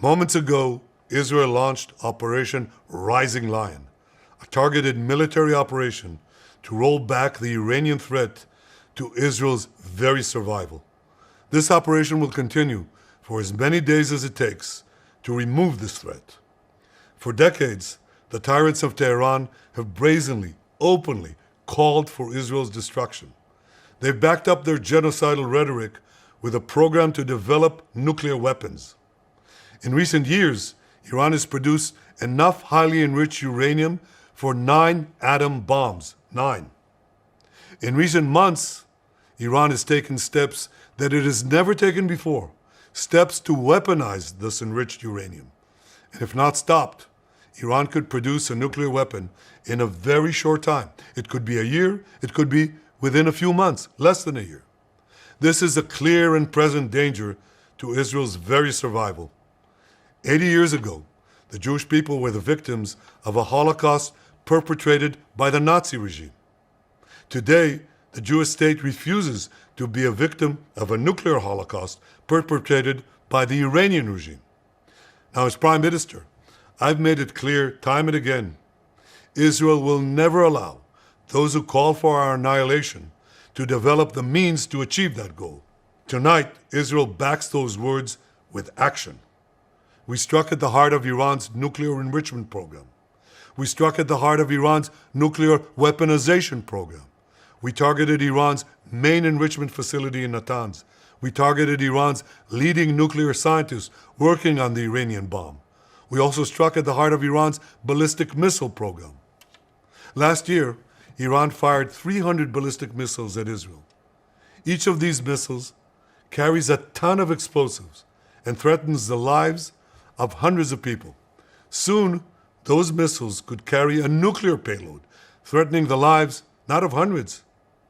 Moments ago, Israel launched Operation Rising Lion, a targeted military operation to roll back the Iranian threat to Israel's very survival. This operation will continue for as many days as it takes to remove this threat. For decades, the tyrants of Tehran have brazenly, openly called for Israel's destruction. They've backed up their genocidal rhetoric with a program to develop nuclear weapons. In recent years, Iran has produced enough highly enriched uranium for 9 atom bombs. 9. In recent months, Iran has taken steps that it has never taken before, steps to weaponize this enriched uranium. And if not stopped, Iran could produce a nuclear weapon in a very short time. It could be a year, it could be within a few months, less than a year. This is a clear and present danger to Israel's very survival. 80 years ago, the Jewish people were the victims of a Holocaust perpetrated by the Nazi regime. Today, the Jewish state refuses to be a victim of a nuclear Holocaust perpetrated by the Iranian regime. Now, as Prime Minister, I've made it clear time and again, Israel will never allow those who call for our annihilation to develop the means to achieve that goal. Tonight, Israel backs those words with action. We struck at the heart of Iran's nuclear enrichment program. We struck at the heart of Iran's nuclear weaponization program. We targeted Iran's main enrichment facility in Natanz. We targeted Iran's leading nuclear scientists working on the Iranian bomb. We also struck at the heart of Iran's ballistic missile program. Last year, Iran fired 300 ballistic missiles at Israel. Each of these missiles carries a ton of explosives and threatens the lives of hundreds of people. Soon, those missiles could carry a nuclear payload, threatening the lives not of hundreds,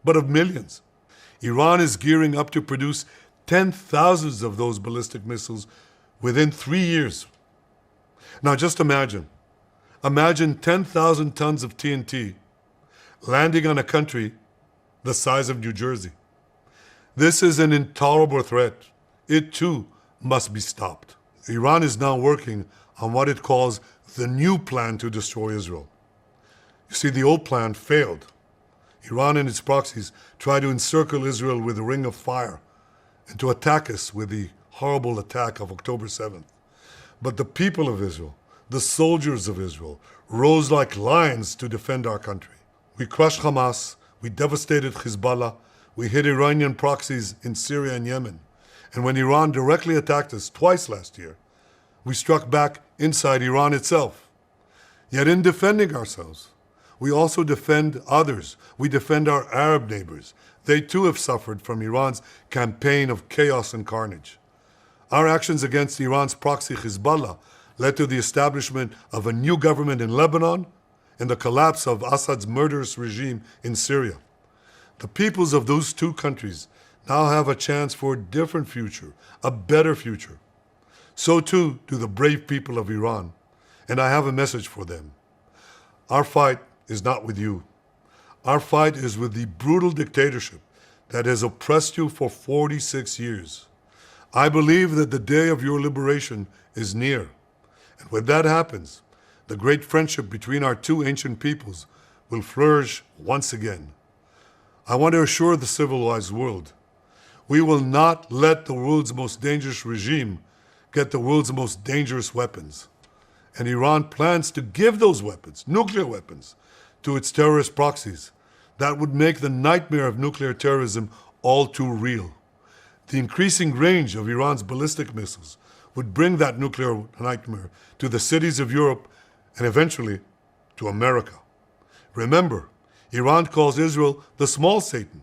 but of millions. Iran is gearing up to produce 10,000 of those ballistic missiles within 3 years. Now just imagine 10,000 tons of TNT landing on a country the size of New Jersey. This is an intolerable threat. It too must be stopped. Iran is now working on what it calls the new plan to destroy Israel. You see, the old plan failed. Iran and its proxies tried to encircle Israel with a ring of fire and to attack us with the horrible attack of October 7th. But the people of Israel, the soldiers of Israel, rose like lions to defend our country. We crushed Hamas, we devastated Hezbollah, we hit Iranian proxies in Syria and Yemen. And when Iran directly attacked us twice last year, we struck back inside Iran itself. Yet in defending ourselves, we also defend others. We defend our Arab neighbors. They too have suffered from Iran's campaign of chaos and carnage. Our actions against Iran's proxy Hezbollah led to the establishment of a new government in Lebanon and the collapse of Assad's murderous regime in Syria. The peoples of those two countries now have a chance for a different future, a better future. So too do the brave people of Iran, and I have a message for them. Our fight is not with you. Our fight is with the brutal dictatorship that has oppressed you for 46 years. I believe that the day of your liberation is near. And when that happens, the great friendship between our two ancient peoples will flourish once again. I want to assure the civilized world, we will not let the world's most dangerous regime get the world's most dangerous weapons. And Iran plans to give those weapons, nuclear weapons, to its terrorist proxies. That would make the nightmare of nuclear terrorism all too real. The increasing range of Iran's ballistic missiles would bring that nuclear nightmare to the cities of Europe and eventually to America. Remember, Iran calls Israel the small Satan.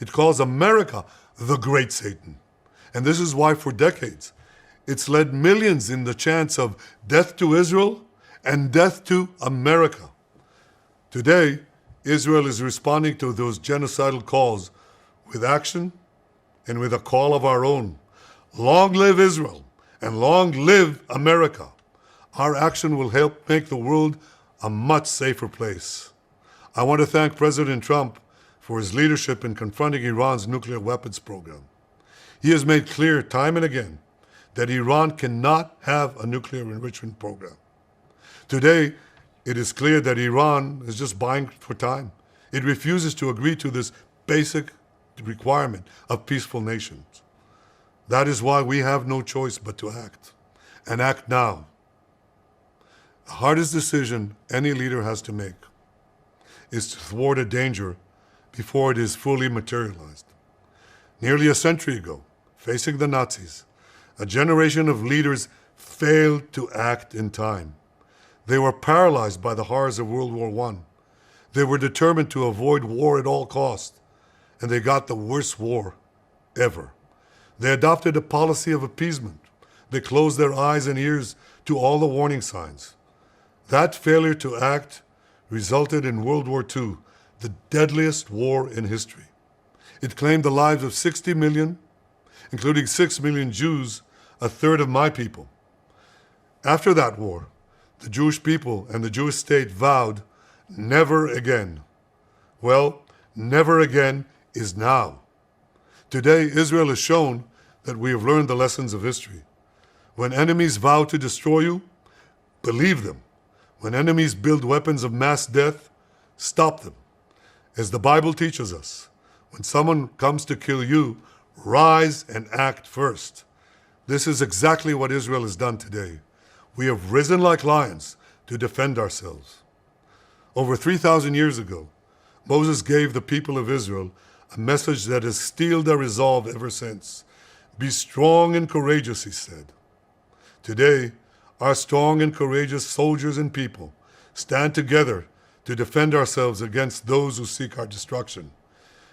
It calls America the great Satan. And this is why for decades, it's led millions in the chants of death to Israel and death to America. Today, Israel is responding to those genocidal calls with action and with a call of our own. Long live Israel and long live America. Our action will help make the world a much safer place. I want to thank President Trump for his leadership in confronting Iran's nuclear weapons program. He has made clear time and again that Iran cannot have a nuclear enrichment program. Today, it is clear that Iran is just buying for time. It refuses to agree to this basic requirement of peaceful nations. That is why we have no choice but to act, and act now. The hardest decision any leader has to make is to thwart a danger before it is fully materialized. Nearly a century ago, facing the Nazis, a generation of leaders failed to act in time. They were paralyzed by the horrors of World War I. They were determined to avoid war at all costs, and they got the worst war ever. They adopted a policy of appeasement. They closed their eyes and ears to all the warning signs. That failure to act resulted in World War II, the deadliest war in history. It claimed the lives of 60 million, including 6 million Jews, a third of my people. After that war, the Jewish people and the Jewish state vowed, never again. Well, never again is now. Today, Israel has shown that we have learned the lessons of history. When enemies vow to destroy you, believe them. When enemies build weapons of mass death, stop them. As the Bible teaches us, when someone comes to kill you, rise and act first. This is exactly what Israel has done today. We have risen like lions to defend ourselves. Over 3,000 years ago, Moses gave the people of Israel a message that has steeled their resolve ever since. Be strong and courageous, he said. Today, our strong and courageous soldiers and people stand together to defend ourselves against those who seek our destruction.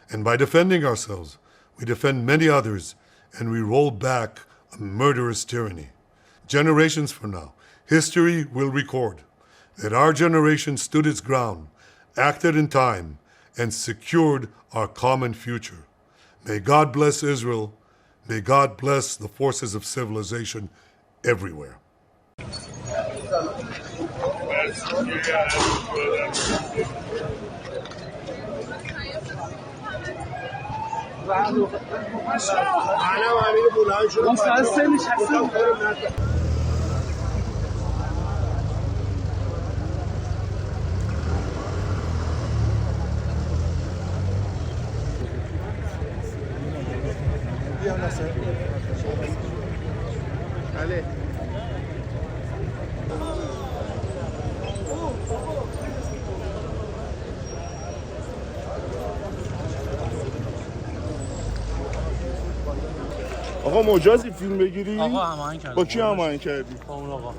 And by defending ourselves, we defend many others and we roll back a murderous tyranny. Generations from now, history will record that our generation stood its ground, acted in time, and secured our common future. May God bless Israel. May God bless the forces of civilization everywhere. آقا مجازی فیلم بگیری؟ آقا هماهنگ کردیم. با کی هماهنگ کردی؟ با اون آقا.